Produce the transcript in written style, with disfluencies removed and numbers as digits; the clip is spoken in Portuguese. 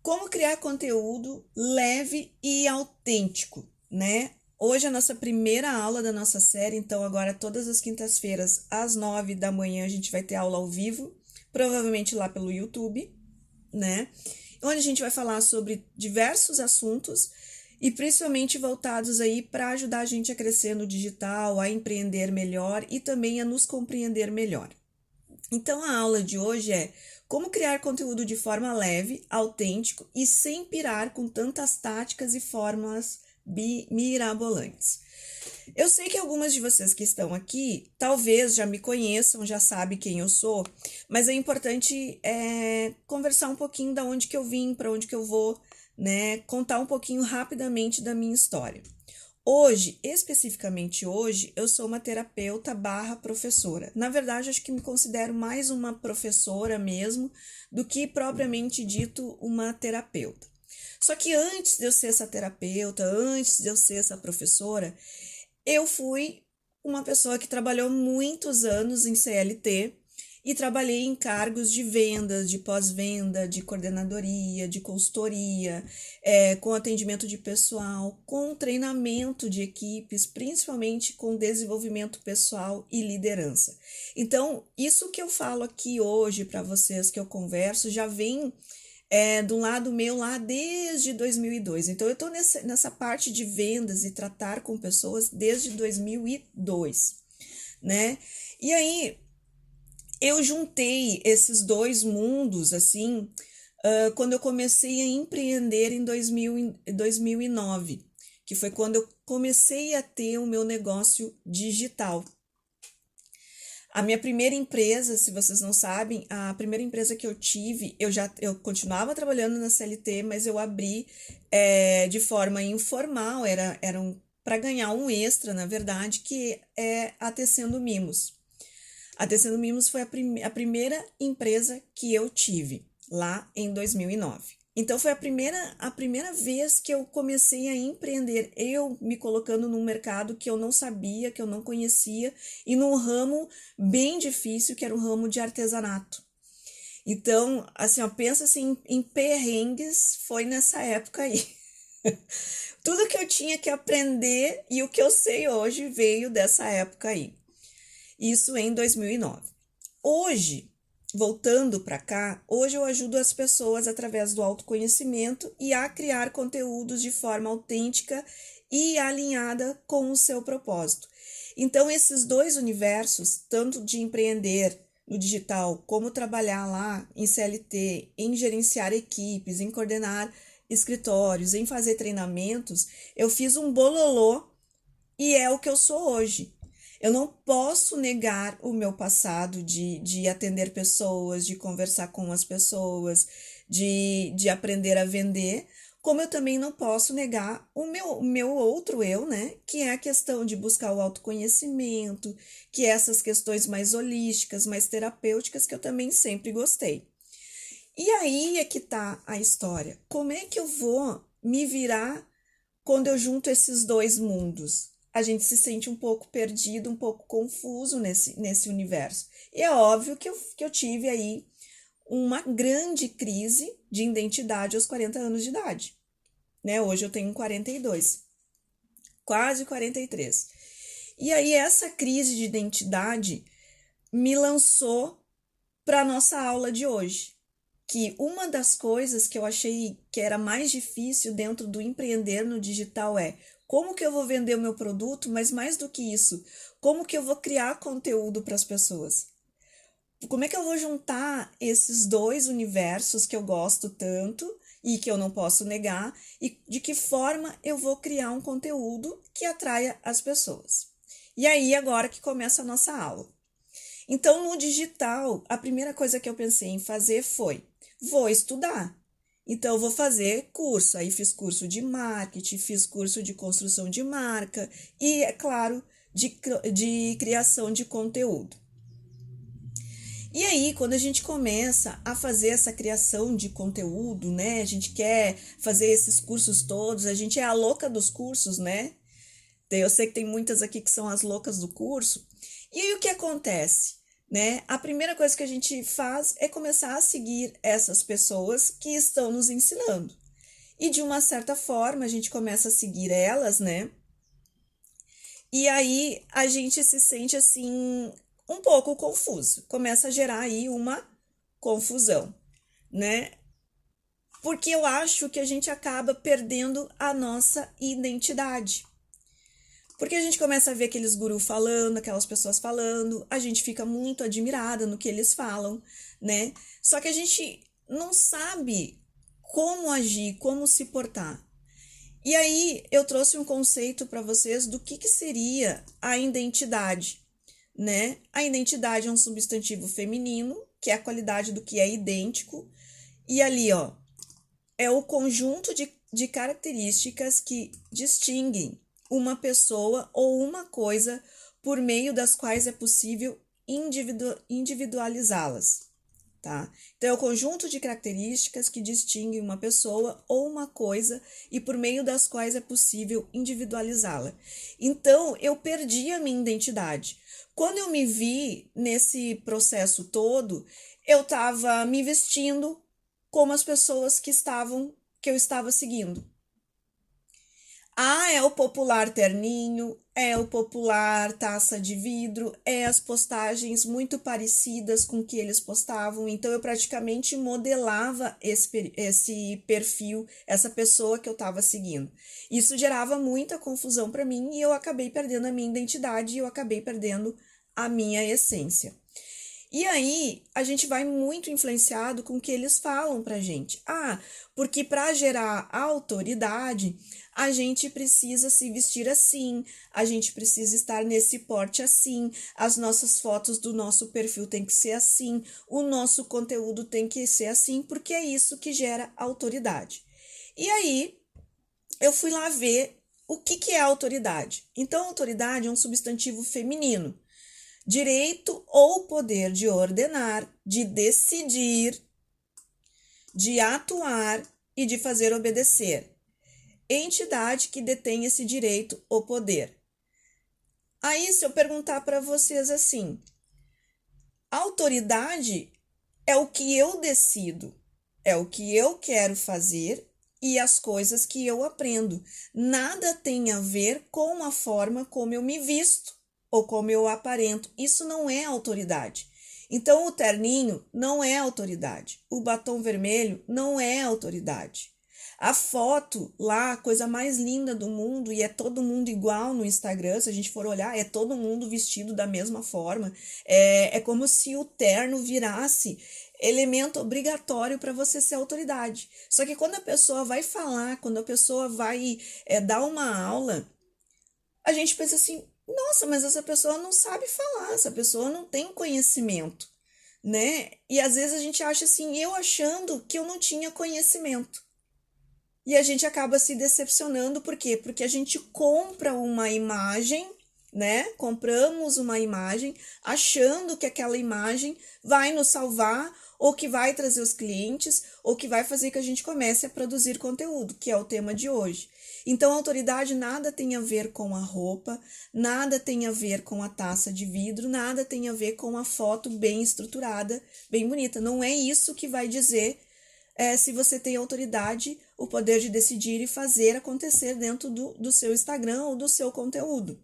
Como criar conteúdo leve e autêntico, né? Hoje é a nossa primeira aula da nossa série, então agora todas as quintas-feiras, às 9 da manhã, a gente vai ter aula ao vivo, provavelmente lá pelo YouTube, né? Onde a gente vai falar sobre diversos assuntos e principalmente voltados aí para ajudar a gente a crescer no digital, a empreender melhor e também a nos compreender melhor. Então a aula de hoje é como criar conteúdo de forma leve, autêntico e sem pirar com tantas táticas e fórmulas mirabolantes. Eu sei que algumas de vocês que estão aqui talvez já me conheçam, já sabem quem eu sou, mas é importante conversar um pouquinho da onde que eu vim, para onde que eu vou, né? Contar um pouquinho rapidamente da minha história. Hoje, especificamente hoje, eu sou uma terapeuta barra professora. Na verdade, acho que me considero mais uma professora mesmo do que propriamente dito uma terapeuta. Só que antes de eu ser essa terapeuta, antes de eu ser essa professora, eu fui uma pessoa que trabalhou muitos anos em CLT e trabalhei em cargos de vendas, de pós-venda, de coordenadoria, de consultoria, com atendimento de pessoal, com treinamento de equipes, principalmente com desenvolvimento pessoal e liderança. Então, isso que eu falo aqui hoje para vocês, que eu converso, já vem do lado meu lá desde 2002. Então, eu estou nessa parte de vendas e tratar com pessoas desde 2002, né? E aí, eu juntei esses dois mundos, assim, quando eu comecei a empreender em 2009, que foi quando eu comecei a ter o meu negócio digital. A minha primeira empresa, se vocês não sabem, a primeira empresa que eu tive, eu continuava trabalhando na CLT, mas eu abri de forma informal, era para ganhar um extra, na verdade, que é a Tecendo Mimos. A Tecendo Mimos foi a primeira empresa que eu tive, lá em 2009. Então, foi a primeira vez que eu comecei a empreender, eu me colocando num mercado que eu não sabia, que eu não conhecia, e num ramo bem difícil, que era o ramo de artesanato. Então, assim, ó, pensa assim, em perrengues, foi nessa época aí. Tudo que eu tinha que aprender e o que eu sei hoje veio dessa época aí. Isso em 2009. Hoje, voltando para cá, hoje eu ajudo as pessoas através do autoconhecimento e a criar conteúdos de forma autêntica e alinhada com o seu propósito. Então, esses dois universos, tanto de empreender no digital, como trabalhar lá em CLT, em gerenciar equipes, em coordenar escritórios, em fazer treinamentos, eu fiz um bololô e é o que eu sou hoje. Eu não posso negar o meu passado de atender pessoas, de conversar com as pessoas, de aprender a vender, como eu também não posso negar o meu outro eu, né? Que é a questão de buscar o autoconhecimento, que é essas questões mais holísticas, mais terapêuticas, que eu também sempre gostei. E aí é que tá a história. Como é que eu vou me virar quando eu junto esses dois mundos? A gente se sente um pouco perdido, um pouco confuso nesse universo. E é óbvio que eu tive aí uma grande crise de identidade aos 40 anos de idade. Né? Hoje eu tenho 42, quase 43. E aí essa crise de identidade me lançou para a nossa aula de hoje. Que uma das coisas que eu achei que era mais difícil dentro do empreender no digital é como que eu vou vender o meu produto, mas mais do que isso, como que eu vou criar conteúdo para as pessoas? Como é que eu vou juntar esses dois universos que eu gosto tanto e que eu não posso negar, e de que forma eu vou criar um conteúdo que atraia as pessoas? E aí, agora que começa a nossa aula. Então, no digital, a primeira coisa que eu pensei em fazer foi: vou estudar. Então, eu vou fazer curso. Aí, fiz curso de marketing, fiz curso de construção de marca e, é claro, de criação de conteúdo. E aí, quando a gente começa a fazer essa criação de conteúdo, né? A gente quer fazer esses cursos todos, a gente é a louca dos cursos, né? Eu sei que tem muitas aqui que são as loucas do curso. E aí, o que acontece? né? A primeira coisa que a gente faz é começar a seguir essas pessoas que estão nos ensinando. E de uma certa forma a gente começa a seguir elas, né? E aí a gente se sente assim um pouco confuso. Começa a gerar aí uma confusão, né? Porque eu acho que a gente acaba perdendo a nossa identidade. Porque a gente começa a ver aqueles gurus falando, aquelas pessoas falando, a gente fica muito admirada no que eles falam, né? Só que a gente não sabe como agir, como se portar. E aí eu trouxe um conceito para vocês do que seria a identidade, né? A identidade é um substantivo feminino, que é a qualidade do que é idêntico, e ali, ó, é o conjunto de características que distinguem uma pessoa ou uma coisa por meio das quais é possível individualizá-las, tá? Então, é o conjunto de características que distinguem uma pessoa ou uma coisa e por meio das quais é possível individualizá-la. Então, eu perdi a minha identidade. Quando eu me vi nesse processo todo, eu estava me vestindo como as pessoas que eu estava seguindo. Ah, é o popular terninho, é o popular taça de vidro, é as postagens muito parecidas com o que eles postavam. Então eu praticamente modelava esse perfil, essa pessoa que eu estava seguindo. Isso gerava muita confusão para mim e eu acabei perdendo a minha identidade e eu acabei perdendo a minha essência. E aí, a gente vai muito influenciado com o que eles falam pra gente. Ah, porque para gerar autoridade, a gente precisa se vestir assim, a gente precisa estar nesse porte assim, as nossas fotos do nosso perfil tem que ser assim, o nosso conteúdo tem que ser assim, porque é isso que gera autoridade. E aí, eu fui lá ver o que é autoridade. Então, autoridade é um substantivo feminino. Direito ou poder de ordenar, de decidir, de atuar e de fazer obedecer. Entidade que detém esse direito ou poder. Aí, se eu perguntar para vocês assim, autoridade é o que eu decido, é o que eu quero fazer e as coisas que eu aprendo. Nada tem a ver com a forma como eu me visto ou como eu aparento. Isso não é autoridade. Então, o terninho não é autoridade. O batom vermelho não é autoridade. A foto lá, a coisa mais linda do mundo, e é todo mundo igual no Instagram, se a gente for olhar, é todo mundo vestido da mesma forma. É como se o terno virasse elemento obrigatório para você ser autoridade. Só que quando a pessoa vai falar, quando a pessoa vai dar uma aula, a gente pensa assim, nossa, mas essa pessoa não sabe falar, essa pessoa não tem conhecimento, né? E às vezes a gente acha assim, eu achando que eu não tinha conhecimento. E a gente acaba se decepcionando, por quê? Porque a gente compra uma imagem, né? Compramos uma imagem achando que aquela imagem vai nos salvar, ou que vai trazer os clientes, ou que vai fazer que a gente comece a produzir conteúdo, que é o tema de hoje. Então, a autoridade nada tem a ver com a roupa, nada tem a ver com a taça de vidro, nada tem a ver com a foto bem estruturada, bem bonita. Não é isso que vai dizer se você tem autoridade, o poder de decidir e fazer acontecer dentro do seu Instagram ou do seu conteúdo.